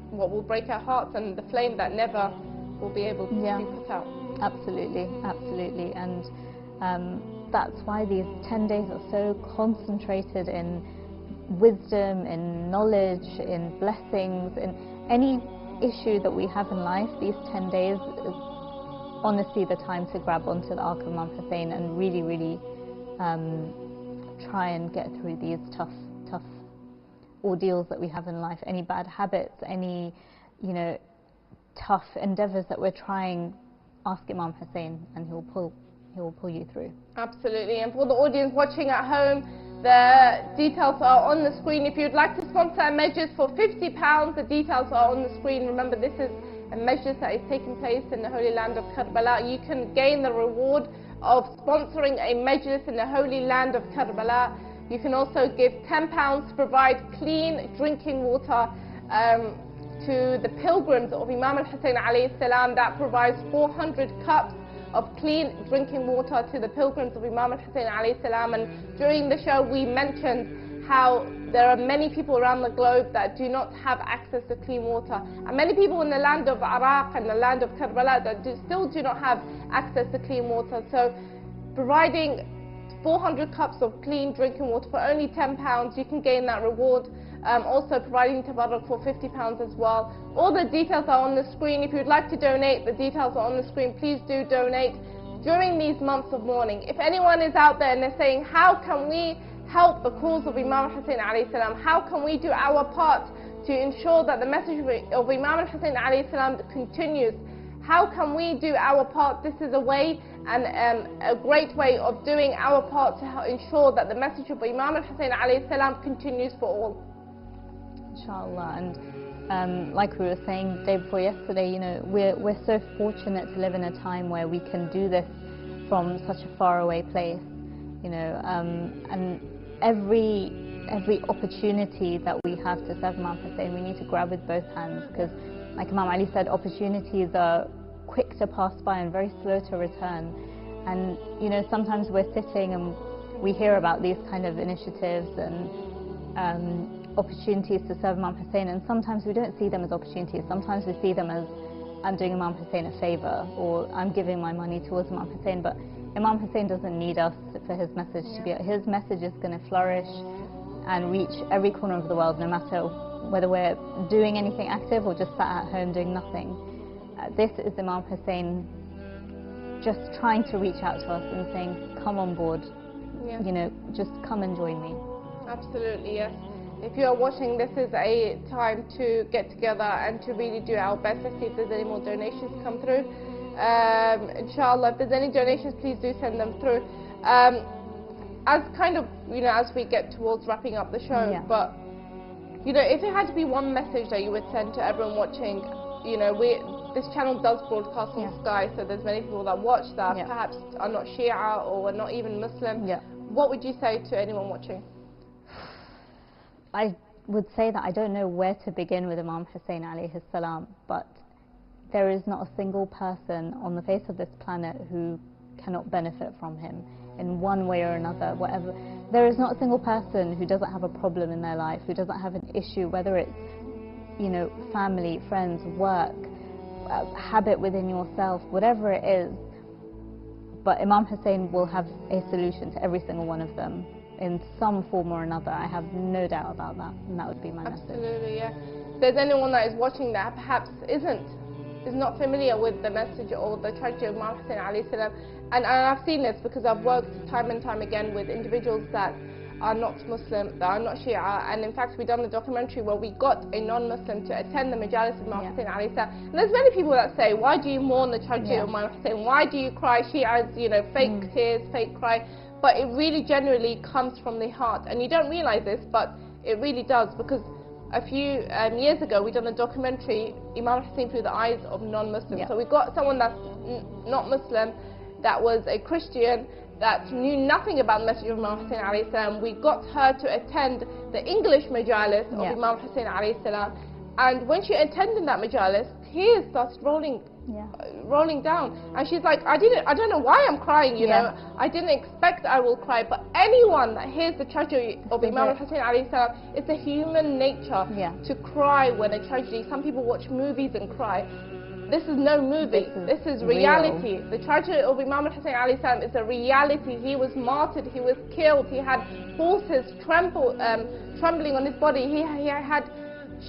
what will break our hearts, and the flame that never will be able to be put out. Absolutely, absolutely. And that's why these 10 days are so concentrated in wisdom, in knowledge, in blessings, in any issue that we have in life. These 10 days is honestly the time to grab onto the Ark of Imam Hussein and really, really try and get through these tough ordeals that we have in life. Any bad habits, any, you know, tough endeavors that we're trying, ask Imam Hussein and he will pull you through. Absolutely. And for the audience watching at home, the details are on the screen. If you'd like to sponsor a majlis for £50, the details are on the screen. Remember, this is a majlis that is taking place in the holy land of Karbala. You can gain the reward of sponsoring a majlis in the holy land of Karbala. You can also give £10 to provide clean drinking water to the pilgrims of Imam Hussein alayhi salam. That provides 400 cups of clean drinking water to the pilgrims of Imam Hussein alayhi salam. And during the show we mentioned how there are many people around the globe that do not have access to clean water, and many people in the land of Iraq and the land of Karbala that still do not have access to clean water. So providing 400 cups of clean drinking water for only £10, you can gain that reward. Also providing tabarruk for £50 as well. All the details are on the screen. If you'd like to donate, the details are on the screen. Please do donate during these months of mourning. If anyone is out there and they're saying, how can we help the cause of Imam Hussein alayhi salam? How can we do our part to ensure that the message of Imam Hussein alayhi salam continues? How can we do our part? This is a way and a great way of doing our part to ensure that the message of Imam Hussain alayhi salam continues for all. Inshallah. And like we were saying day before yesterday, you know, we're so fortunate to live in a time where we can do this from such a faraway place, you know, and every opportunity that we have to serve Imam Hussain, we need to grab with both hands, because like Imam Ali said, opportunities are quick to pass by and very slow to return. And you know, sometimes we're sitting and we hear about these kind of initiatives and opportunities to serve Imam Hussain, and sometimes we don't see them as opportunities. Sometimes we see them as, I'm doing Imam Hussain a favor, or I'm giving my money towards Imam Hussain. But Imam Hussain doesn't need us for his message to be, his message is going to flourish and reach every corner of the world, no matter whether we're doing anything active or just sat at home doing nothing. This is Imam Hussain just trying to reach out to us and saying, come on board, you know, just come and join me. Absolutely, yes. If you are watching, this is a time to get together and to really do our best. Let's see if there's any more donations come through. Inshallah, if there's any donations, please do send them through. As kind of, you know, as we get towards wrapping up the show, but you know, if it had to be one message that you would send to everyone watching, you know, this channel does broadcast on Sky, so there's many people that watch that perhaps are not Shia or are not even Muslim. What would you say to anyone watching? I would say that I don't know where to begin with Imam Hussain alayhi salam, but there is not a single person on the face of this planet who cannot benefit from him in one way or another, whatever. There is not a single person who doesn't have a problem in their life, who doesn't have an issue, whether it's, you know, family, friends, work, habit within yourself, whatever it is. But Imam Hussain will have a solution to every single one of them in some form or another. I have no doubt about that, and that would be my message. Absolutely, yeah. If there's anyone that is watching that perhaps is not familiar with the message or the tragedy of Imam Hussain alayhi salam, and I've seen this because I've worked time and time again with individuals that are not Muslim, that are not Shia, and in fact we've done a documentary where we got a non-Muslim to attend the majalis of Imam Hussain alayhi salam. And there's many people that say, why do you mourn the tragedy of Imam Hussain? Why do you cry? Shias, you know, fake tears, fake cry. But it really generally comes from the heart, and you don't realize this, but it really does, because a few years ago we done a documentary, Imam Hussain through the eyes of non-Muslims. So we got someone that's not Muslim, that was a Christian, that knew nothing about the message of Imam Hussain alayhi salam. We got her to attend the English majalis of Imam Hussain alayhi salam, and when she attended that majalis, tears started rolling down, and she's like, I don't know why I'm crying, you know, I didn't expect I will cry. But anyone that hears the tragedy of Imam Hussain alayhi salam, it's a human nature to cry when a tragedy. Some people watch movies and cry. This is no movie, this is reality. The tragedy of Imam Hussain alayhi salam is a reality. He was martyred, he was killed, he had horses trembling on his body, he had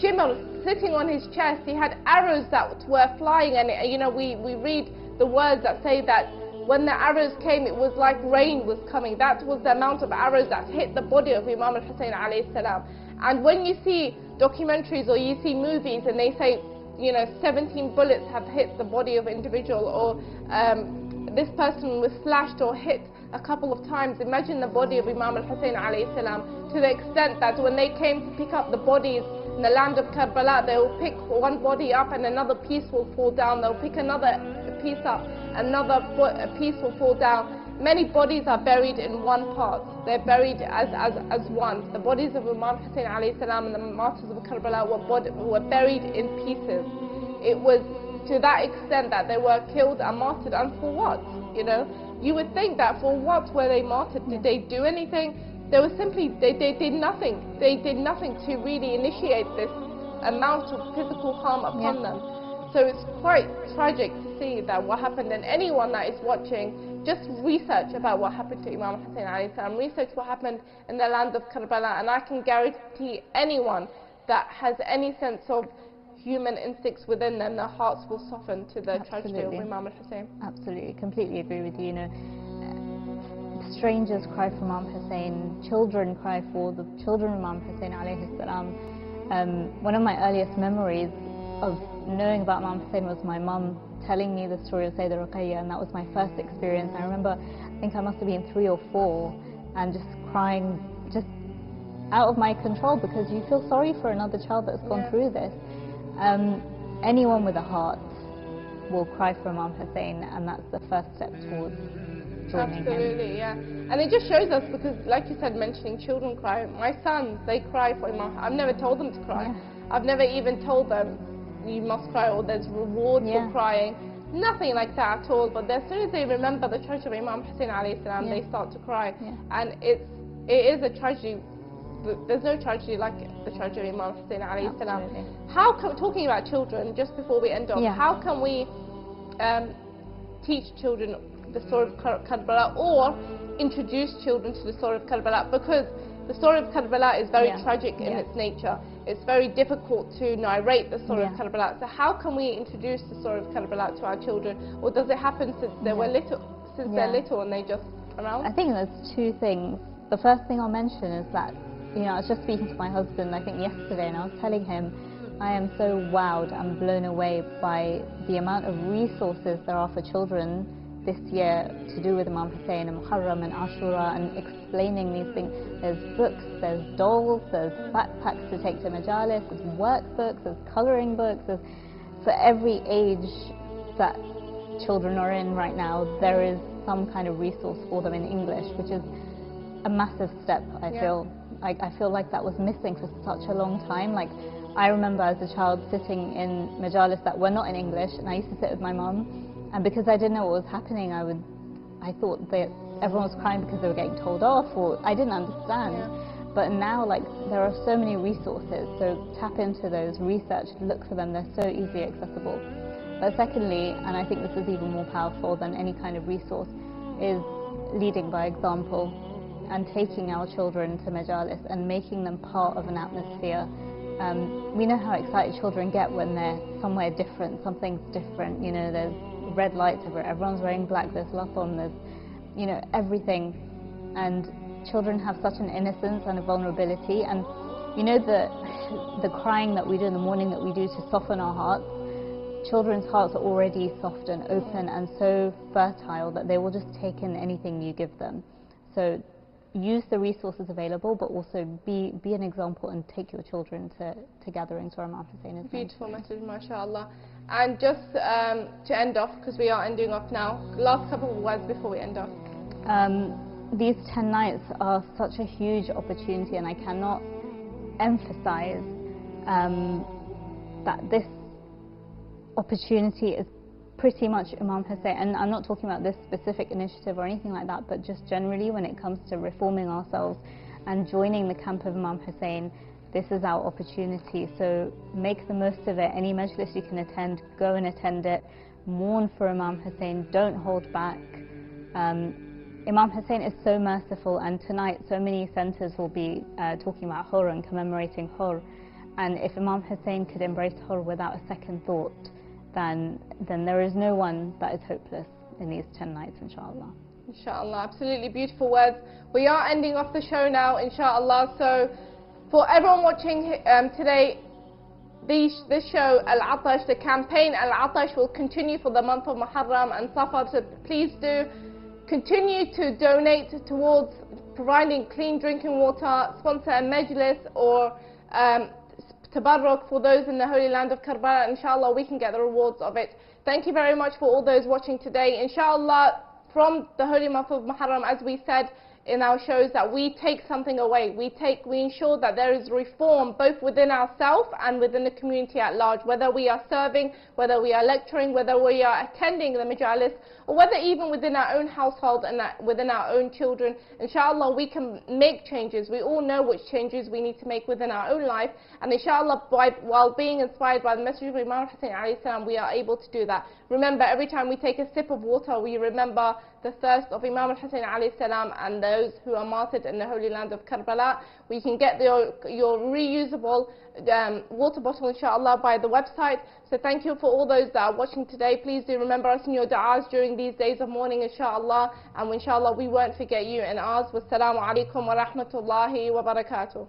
shimmer sitting on his chest, he had arrows that were flying, and you know, we read the words that say that when the arrows came, it was like rain was coming. That was the amount of arrows that hit the body of Imam Hussain alayhi salam. And when you see documentaries or you see movies and they say, you know, 17 bullets have hit the body of an individual, or this person was slashed or hit a couple of times, imagine the body of Imam Hussain alayhi salam, to the extent that when they came to pick up the bodies in the land of Karbala, they will pick one body up and another piece will fall down. They'll pick another piece up, another piece will fall down. Many bodies are buried in one part. They're buried as one. The bodies of Imam Hussain alayhi salam and the martyrs of Karbala were buried in pieces. It was to that extent that they were killed and martyred, and for what? You know, you would think that for what were they martyred? Did they do anything? They were simply, they did nothing. They did nothing to really initiate this amount of physical harm upon them. So it's quite tragic to see that what happened, and anyone that is watching, just research about what happened to Imam Hussain alayhi salam, research what happened in the land of Karbala, and I can guarantee anyone that has any sense of human instincts within them, their hearts will soften to the tragedy of Imam Hussain. Absolutely, completely agree with you. You know, strangers cry for Imam Hussain, children cry for the children of Imam Hussain alayhi salam. One of my earliest memories of knowing about Imam Hussain was my mum telling me the story of Sayyidah Ruqayya, and that was my first experience. I remember, I think I must have been 3 or 4, and just crying, just out of my control, because you feel sorry for another child that's gone through this. Anyone with a heart will cry for Imam Hussein, and that's the first step towards joining Absolutely, him. And it just shows us, because like you said, mentioning children cry. My sons, they cry for Imam. I've never told them to cry. I've never even told them you must cry or there's reward for crying. Nothing like that at all. But as soon as they remember the tragedy of Imam Hussein alayhi salam, they start to cry. And it is a tragedy. There's no tragedy like the tragedy of Imam Hussein alayhi salam. How come, talking about children, just before we end off, how can we teach children the story of Karbala, or introduce children to the story of Karbala? Because the story of Karbala is very tragic in its nature. It's very difficult to narrate the story of Karbala. So how can we introduce the story of Karbala to our children? Or does it happen since they were little, they're little and they just around? I think there's 2 things. The first thing I'll mention is that, you know, I was just speaking to my husband, I think yesterday, and I was telling him I am so wowed and blown away by the amount of resources there are for children this year to do with Imam Hussein and Muharram and Ashura, and explaining these things. There's books, there's dolls, there's backpacks to take to majalis, there's workbooks, there's colouring books. There's, for every age that children are in right now, there is some kind of resource for them in English, which is a massive step. I feel like that was missing for such a long time. Like, I remember as a child sitting in majalis that were not in English, and I used to sit with my mum, and because I didn't know what was happening, I thought that everyone was crying because they were getting told off, or I didn't understand. But now, like, there are so many resources, so tap into those, research, look for them, they're so easily accessible. But secondly, and I think this is even more powerful than any kind of resource, is leading by example and taking our children to majalis and making them part of an atmosphere. We know how excited children get when they're somewhere different, something's different, you know, there's red lights everywhere, everyone's wearing black, there's latham, there's, you know, everything. And children have such an innocence and a vulnerability, and you know, the crying that we do in the morning that we do to soften our hearts, children's hearts are already soft and open and so fertile that they will just take in anything you give them. So use the resources available, but also be an example and take your children to gatherings where Imam Hussein is. Beautiful message, mashallah. And just to end off, because we are ending off now, last couple of words before we end off. These 10 nights are such a huge opportunity, and I cannot emphasize that this opportunity is pretty much Imam Hussein, and I'm not talking about this specific initiative or anything like that, but just generally when it comes to reforming ourselves and joining the camp of Imam Hussein, this is our opportunity. So make the most of it. Any majlis you can attend, go and attend it. Mourn for Imam Hussein, don't hold back. Imam Hussein is so merciful, and tonight so many centres will be talking about Hur and commemorating Hur. And if Imam Hussein could embrace Hur without a second thought, then there is no one that is hopeless in these 10 nights, inshallah. Inshallah, absolutely beautiful words. We are ending off the show now, inshallah. So for everyone watching today, this show, Al-Atash, the campaign Al-Atash will continue for the month of Muharram and Safar. So please do continue to donate towards providing clean drinking water, sponsor a majlis, or tabarruk for those in the holy land of Karbala. Inshallah, we can get the rewards of it. Thank you very much for all those watching today. Inshallah, from the holy month of Muharram, as we said in our shows, that we take something away. We ensure that there is reform both within ourselves and within the community at large, whether we are serving, whether we are lecturing, whether we are attending the majalis, or whether even within our own household and within our own children. Inshallah, we can make changes. We all know which changes we need to make within our own life, and inshallah, while being inspired by the message of Imam Hussein alayhi salam, we are able to do that. Remember, every time we take a sip of water, we remember the thirst of Imam Hussein alayhi salam and those who are martyred in the holy land of Karbala. We can get your reusable water bottle, inshallah, by the website. So thank you for all those that are watching today. Please do remember us in your du'as during these days of mourning, inshallah, and inshallah we won't forget you in ours. Wassalamu alaikum wa rahmatullahi wa barakatuh.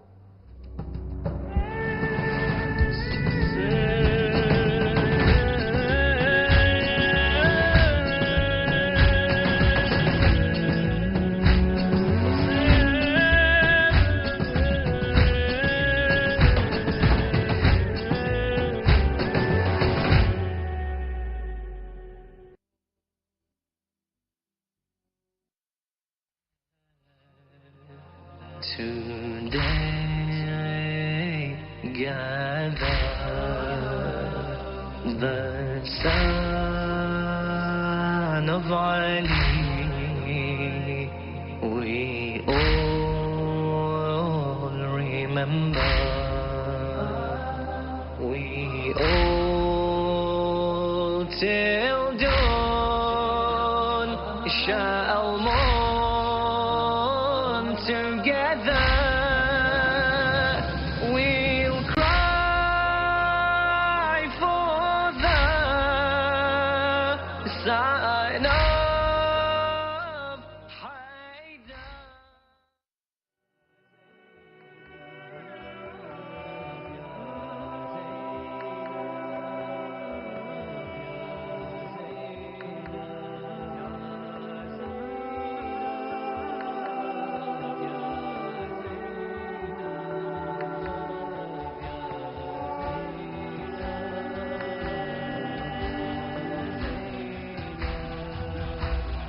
today gather the son of Ali. We all remember, we all till dawn shall mourn together. We'll cry for the sign of Haidar.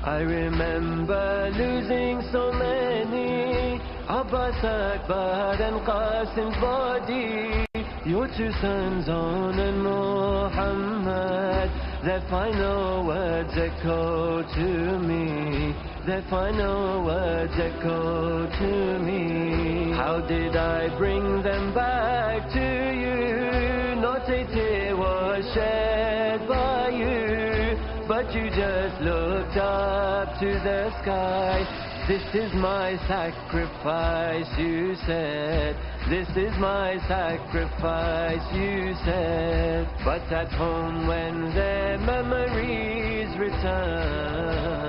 I remember losing so many, Abbas, Akbar and Qasim's body. Your two sons, On and Muhammad, their final words echo to me. Their final words echo to me. How did I bring them back to you? Not a tear was shed by you, but you just looked up to the sky. This is my sacrifice, you said. This is my sacrifice, you said. But at home when their memories return,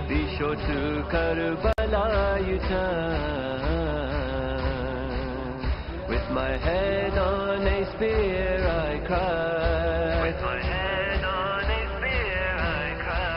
be sure to Karbala you turn. With my head on a spear I cry. With my head on a spear I cry.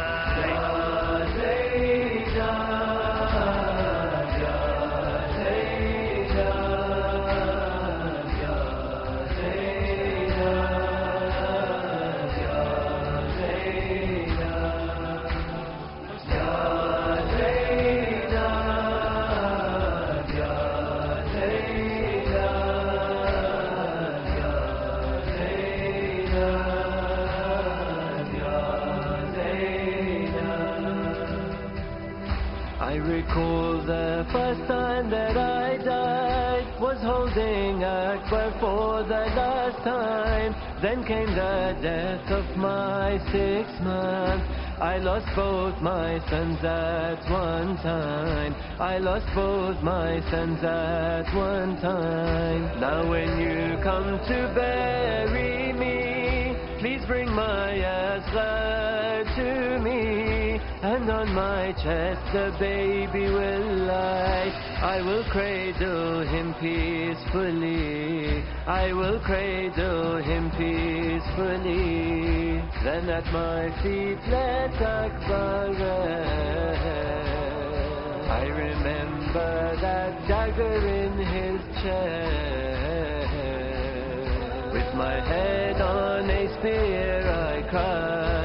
I recall the first time that I died, was holding Akbar for the last time. Then came the death of my 6th month. I lost both my sons at one time. I lost both my sons at one time. Now when you come to bury me, please bring my asghar to me, and on my chest the baby will lie. I will cradle him peacefully. I will cradle him peacefully. Then at my feet let Akbar rest. I remember that dagger in his chest. With my head on a spear I cried.